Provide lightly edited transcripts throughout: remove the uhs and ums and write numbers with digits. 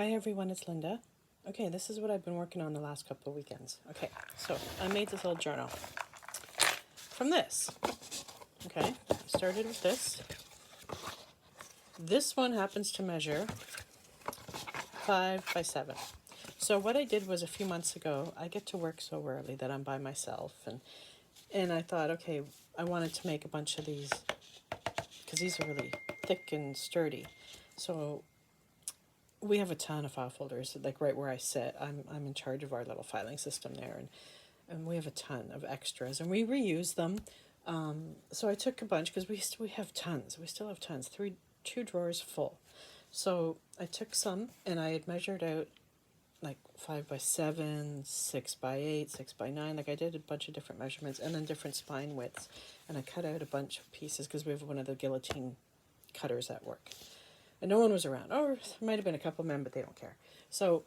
Hi everyone, it's Linda. Okay, this is what I've been working on the last couple of weekends. Okay, so I made this old journal from this. Okay, I started with this. This one happens to measure 5 by 7. So what I did was a few months ago, I get to work so early that I'm by myself, and I thought, okay, I wanted to make a bunch of these because these are really thick and sturdy. So we have a ton of file folders, like right where I sit. I'm in charge of our little filing system there, and we have a ton of extras, and we reuse them. So I took a bunch because we have tons. We still have tons. Two drawers full. So I took some, and I had measured out like 5 by 7, 6 by 8, 6 by 9. Like I did a bunch of different measurements, and then different spine widths, and I cut out a bunch of pieces because we have one of the guillotine cutters at work. And no one was around. Or there might have been a couple men, but they don't care. So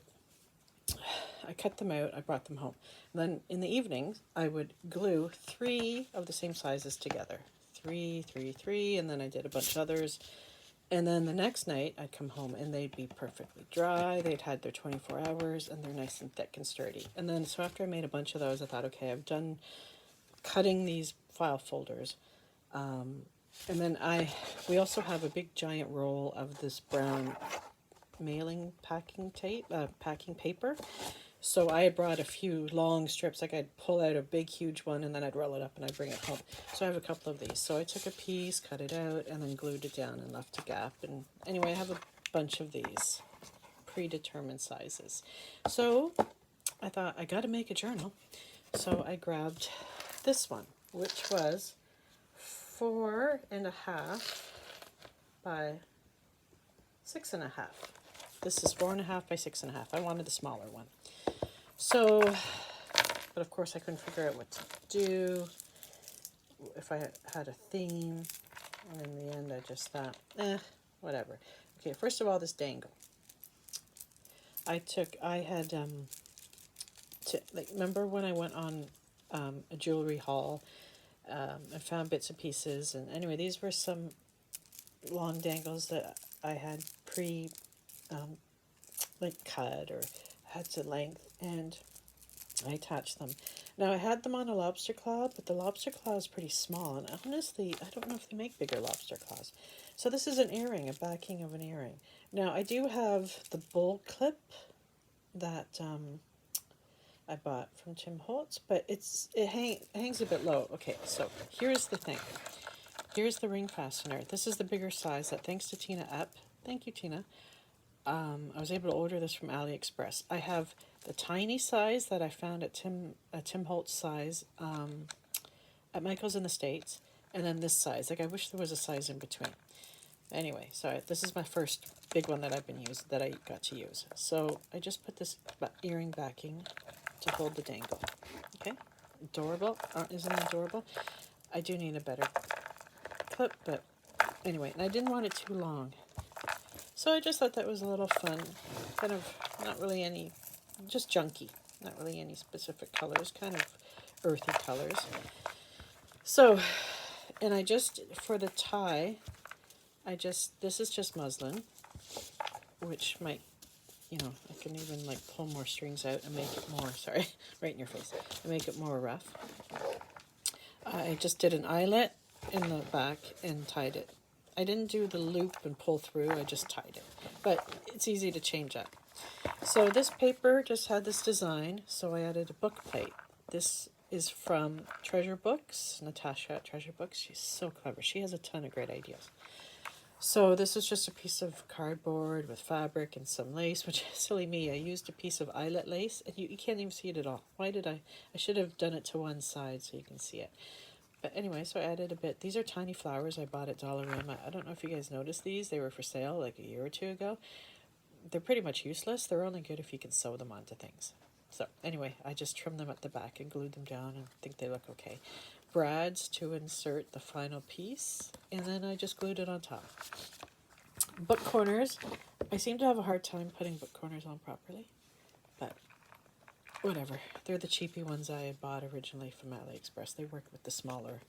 I cut them out. I brought them home. And then in the evenings, I would glue 3 of the same sizes together. 3, 3, 3, and then I did a bunch of others. And then the next night, I'd come home and they'd be perfectly dry. They'd had their 24 hours and they're nice and thick and sturdy. And then, so after I made a bunch of those, I thought, okay, I've done cutting these file folders. And then we also have a big giant roll of this brown mailing packing tape, packing paper. So I had brought a few long strips, like I'd pull out a big huge one and then I'd roll it up and I'd bring it home. So I have a couple of these. So I took a piece, cut it out, and then glued it down and left a gap. And anyway, I have a bunch of these predetermined sizes. So I thought I got to make a journal. So I grabbed this one, which was 4.5 by 6.5. This is 4.5 by 6.5. I wanted the smaller one. So, but of course I couldn't figure out what to do, if I had a theme, and in the end I just thought, whatever. Okay, first of all, this dangle. I had, remember when I went on a jewelry haul, I found bits and pieces, and anyway, these were some long dangles that I had cut or had to length, and I attached them. Now I had them on a lobster claw, but the lobster claw is pretty small, and honestly, I don't know if they make bigger lobster claws. So this is an earring, a backing of an earring. Now I do have the bowl clip that I bought from Tim Holtz, but it hangs a bit low. Okay, so here's the thing. Here's the ring fastener. This is the bigger size that, thanks to Tina Epp. Thank you, Tina. I was able to order this from AliExpress. I have the tiny size that I found at Tim Holtz size at Michael's in the States, and then this size. Like I wish there was a size in between. Anyway, so this is my first big one that I got to use. So I just put this earring backing to hold the dangle. Okay, adorable. Isn't it adorable? I do need a better clip, but anyway, and I didn't want it too long. So I just thought that was a little fun, kind of not really any, just junky, not really any specific colors, kind of earthy colors. So, and I just, for the tie, this is just muslin, which might, I can even pull more strings out and make it more, sorry, right in your face, and make it more rough. I just did an eyelet in the back and tied it. I didn't do the loop and pull through, I just tied it. But it's easy to change up. So this paper just had this design, so I added a book plate. This is from Treasure Books, Natasha at Treasure Books. She's so clever. She has a ton of great ideas. So this is just a piece of cardboard with fabric and some lace, which is silly me. I used a piece of eyelet lace, and you can't even see it at all. Why did I? I should have done it to one side so you can see it. But anyway, so I added a bit. These are tiny flowers I bought at Dollarama. I don't know if you guys noticed these. They were for sale like a year or two ago. They're pretty much useless. They're only good if you can sew them onto things. So anyway, I just trimmed them at the back and glued them down and think they look okay. Brads to insert the final piece, and then I just glued it on top. Book corners. I seem to have a hard time putting book corners on properly, but whatever. They're the cheapy ones I had bought originally from AliExpress. They work with the smaller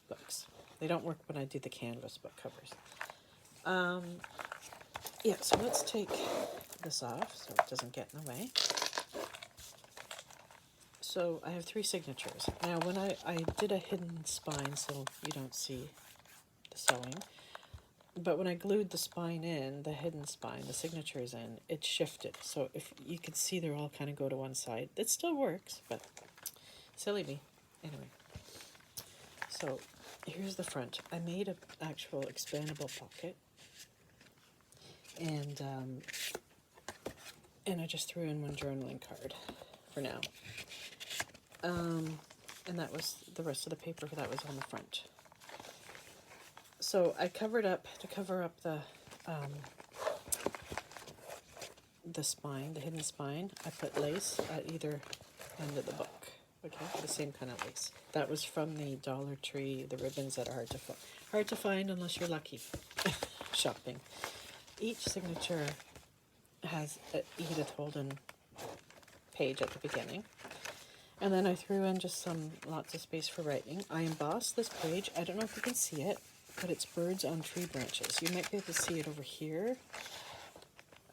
books. They don't work when I do the canvas book covers. Yeah, so let's take this off so it doesn't get in the way. So I have 3 signatures. Now when I did a hidden spine so you don't see the sewing, but when I glued the spine in, the hidden spine, the signatures in, it shifted. So if you can see they're all kind of go to one side. It still works, but silly me. Anyway, so here's the front. I made an actual expandable pocket, and I just threw in one journaling card for now. And that was the rest of the paper for that was on the front. So I covered up, to cover up the spine, the hidden spine, I put lace at either end of the book. Okay, the same kind of lace. That was from the Dollar Tree, the ribbons that are hard to find unless you're lucky shopping. Each signature has a Edith Holden page at the beginning. And then I threw in just lots of space for writing. I embossed this page. I don't know if you can see it, but it's birds on tree branches. You might be able to see it over here.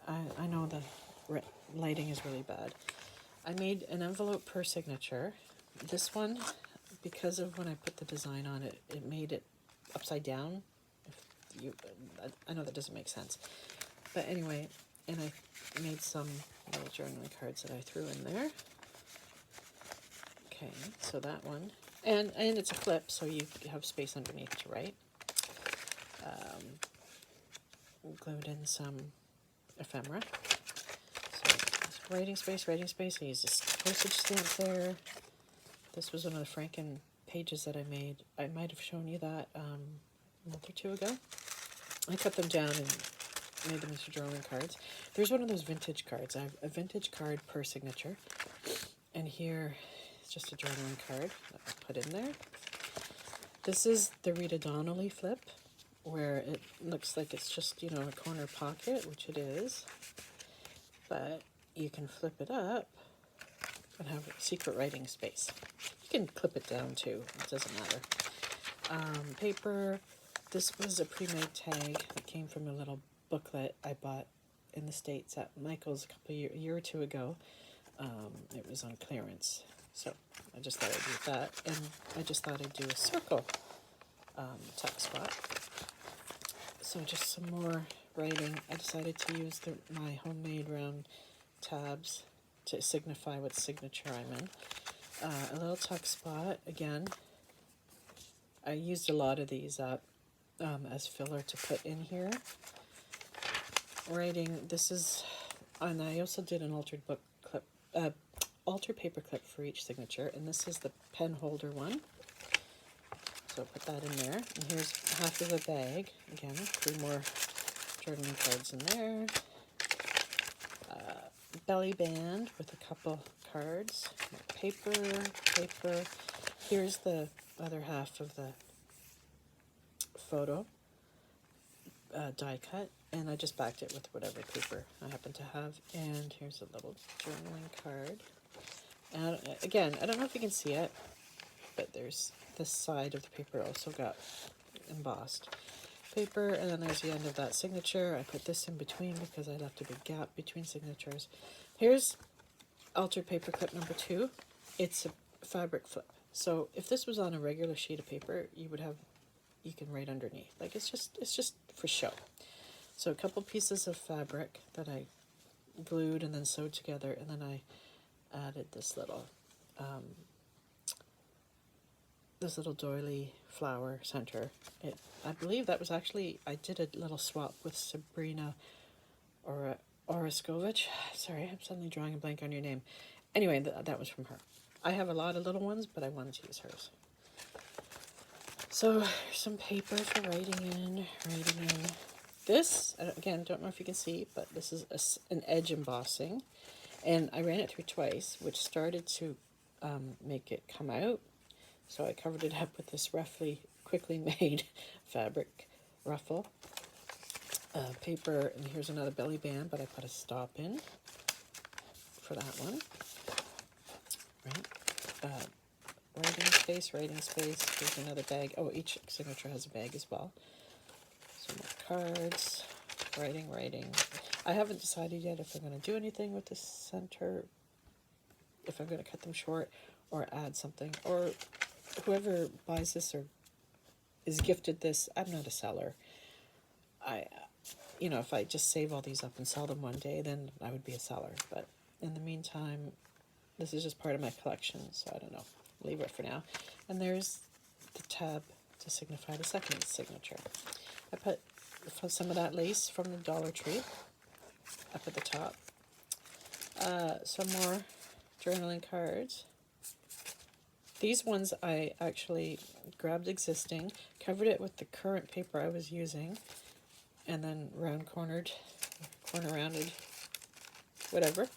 I know the lighting is really bad. I made an envelope per signature. This one, because of when I put the design on it, it made it upside down. I know that doesn't make sense. But anyway, and I made some little journaling cards that I threw in there. Okay, so that one. And it's a flip, so you have space underneath to write. Glued in some ephemera. So writing space. I used a postage stamp there. This was one of the Franken pages that I made. I might have shown you that a month or 2 ago. I cut them down and made them into journaling cards. There's one of those vintage cards. I have a vintage card per signature. And here is just a journaling card that I put in there. This is the Rita Donnelly flip, where it looks like it's just, a corner pocket, which it is. But you can flip it up and have a secret writing space. You can clip it down too, it doesn't matter. Paper, this was a pre-made tag that came from a little booklet I bought in the States at Michael's a year or 2 ago. It was on clearance, so I just thought I'd do that, and I just thought I'd do a circle tuck spot. So just some more writing. I decided to use my homemade round tabs to signify what signature I'm in. A little tuck spot, again. I used a lot of these up as filler to put in here. Writing, this is, and I also did an altered book clip, altered paper clip for each signature, and this is the pen holder one. So put that in there, and here's half of a bag. Again, 3 more journaling cards in there. Belly band with a couple cards. Paper. Here's the other half of the photo die cut, and I just backed it with whatever paper I happen to have. And here's a little journaling card. And again, I don't know if you can see it, but there's this side of the paper also got embossed paper, and then there's the end of that signature. I put this in between because I left a big gap between signatures. Here's altered paper clip number 2. It's a fabric flip. So if this was on a regular sheet of paper, you can write underneath. Like it's just for show. So a couple pieces of fabric that I glued and then sewed together, and then I added this little doily flower center. I believe that was actually, I did a little swap with Sabrina Oroskovich. Sorry, I'm suddenly drawing a blank on your name. Anyway, that was from her. I have a lot of little ones, but I wanted to use hers. So here's some paper for writing in. This, again, don't know if you can see, but this is an edge embossing. And I ran it through twice, which started to make it come out. So I covered it up with this quickly made fabric ruffle. Paper, and here's another belly band, but I put a stop in for that one. Right. Writing space. Here's another bag. Oh, each signature has a bag as well. Some more cards. Writing. I haven't decided yet if I'm going to do anything with the center, if I'm going to cut them short or add something, or whoever buys this or is gifted this. I'm not a seller. I, if I just save all these up and sell them one day, then I would be a seller. But in the meantime, this is just part of my collection, so I don't know. Leave it for now. And there's the tab to signify the second signature. I put some of that lace from the Dollar Tree up at the top. Some more journaling cards. These ones I actually grabbed existing, covered it with the current paper I was using, and then corner rounded, whatever,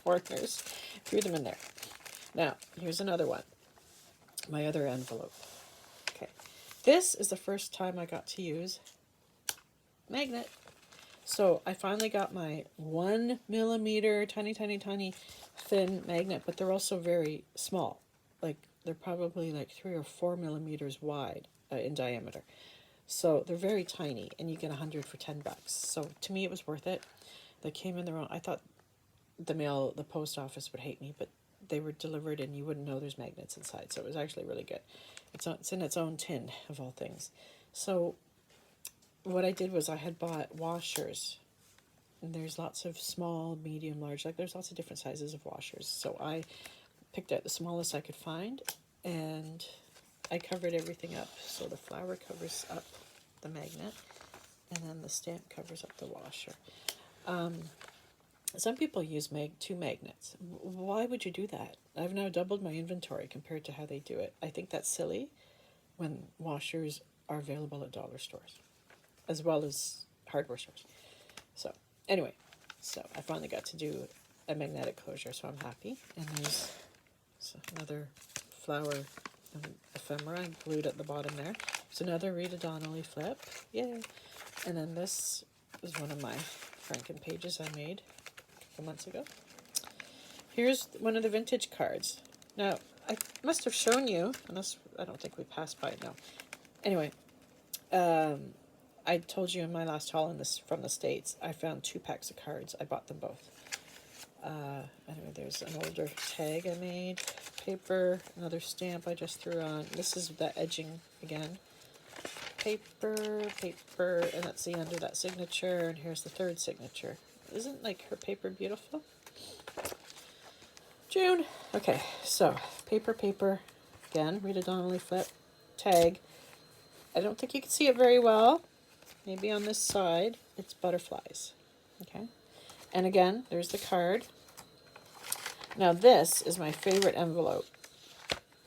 corners, threw them in there. Now, here's another one, my other envelope. Okay, this is the first time I got to use magnet. So I finally got my 1 millimeter, tiny, tiny, tiny thin magnet, but they're also very small. Like, they're probably like 3 or 4 millimeters wide in diameter. So they're very tiny, and you get 100 for $10. So to me, it was worth it. They came in their own. I thought the post office would hate me, but they were delivered, and you wouldn't know there's magnets inside. So it was actually really good. It's in its own tin, of all things. So what I did was I had bought washers. And there's lots of small, medium, large. Like, there's lots of different sizes of washers. So I picked out the smallest I could find, and I covered everything up. So the flower covers up the magnet, and then the stamp covers up the washer. Some people use two magnets. Why would you do that? I've now doubled my inventory compared to how they do it. I think that's silly when washers are available at dollar stores, as well as hardware stores. So anyway, so I finally got to do a magnetic closure, so I'm happy. And there's another flower ephemera I glued at the bottom there. There's another Rita Donnelly flip. Yay. And then this is one of my Franken pages I made a couple months ago. Here's one of the vintage cards. Now, I must have shown you, unless I don't think we passed by it now. Anyway, I told you in my last haul from the States, I found 2 packs of cards. I bought them both. Anyway, there's an older tag I made, paper, another stamp I just threw on. This is the edging again. Paper, and that's the end of that signature, and here's the third signature. Isn't, like, her paper beautiful? June. Okay, so paper, again, Rita Donnelly flip, tag. I don't think you can see it very well. Maybe on this side, it's butterflies. Okay. And again, there's the card. Now this is my favorite envelope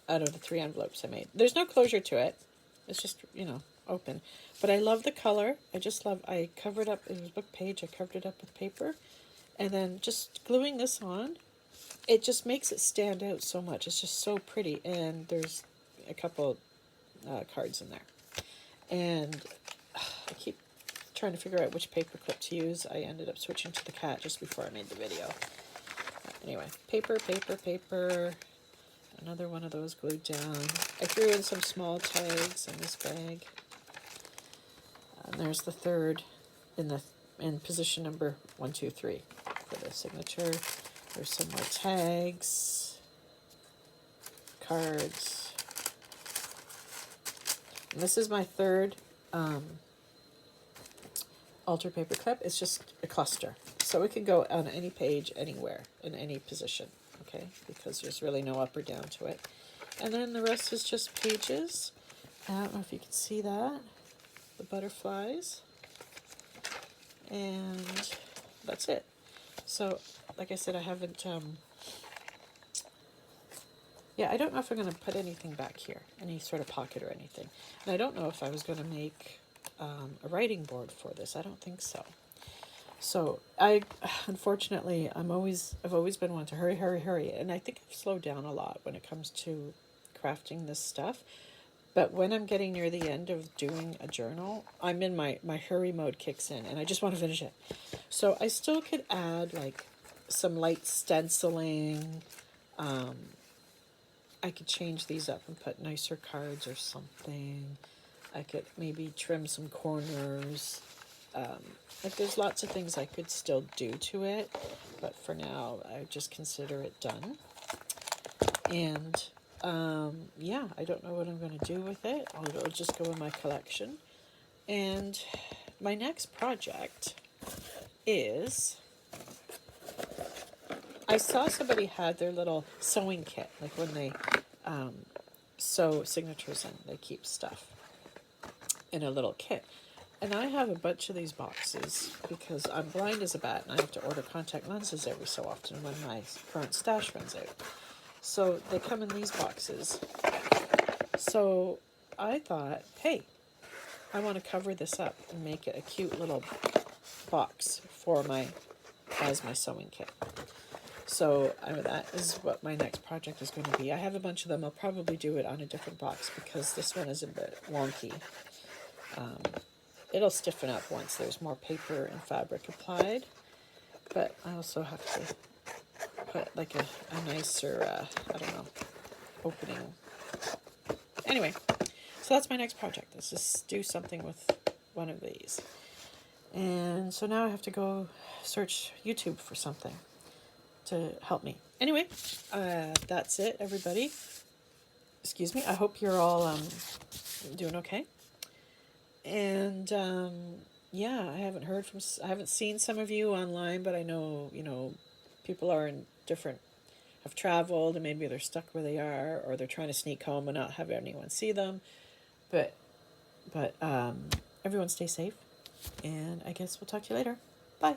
out of the 3 envelopes I made. There's no closure to it. It's just, open. But I love the color. I covered up, it was a book page, I covered it up with paper. And then just gluing this on, it just makes it stand out so much. It's just so pretty. And there's a couple cards in there. And I keep trying to figure out which paper clip to use. I ended up switching to the cat just before I made the video. Anyway, paper. Another one of those glued down. I threw in some small tags in this bag. And there's the third in position number 1, 2, 3 for the signature. There's some more tags, cards. And this is my third altar paper clip. It's just a cluster. So it could go on any page, anywhere, in any position, okay? Because there's really no up or down to it. And then the rest is just pages. I don't know if you can see that. The butterflies. And that's it. So, like I said, I haven't... I don't know if I'm going to put anything back here, any sort of pocket or anything. And I don't know if I was going to make a writing board for this. I don't think so. So unfortunately, I've always been one to hurry. And I think I've slowed down a lot when it comes to crafting this stuff. But when I'm getting near the end of doing a journal, I'm in my hurry mode kicks in, and I just want to finish it. So I still could add like some light stenciling. I could change these up and put nicer cards or something. I could maybe trim some corners. like there's lots of things I could still do to it, but for now I just consider it done. And yeah, I don't know what I'm going to do with it. It'll just go in my collection. And my next project is, I saw somebody had their little sewing kit, like when they sew signatures in, they keep stuff in a little kit. And I have a bunch of these boxes because I'm blind as a bat and I have to order contact lenses every so often when my current stash runs out. So they come in these boxes. So I thought, hey, I want to cover this up and make it a cute little box for as my sewing kit. So that is what my next project is going to be. I have a bunch of them. I'll probably do it on a different box because this one is a bit wonky. It'll stiffen up once there's more paper and fabric applied. But I also have to put like a nicer, I don't know, opening. Anyway, so that's my next project. Is just do something with one of these. And so now I have to go search YouTube for something to help me. Anyway, that's it, everybody. Excuse me. I hope you're all doing okay. And yeah, I haven't seen some of you online, but I know, people are in different, have traveled and maybe they're stuck where they are, or they're trying to sneak home and not have anyone see them. But everyone stay safe, and I guess we'll talk to you later. Bye.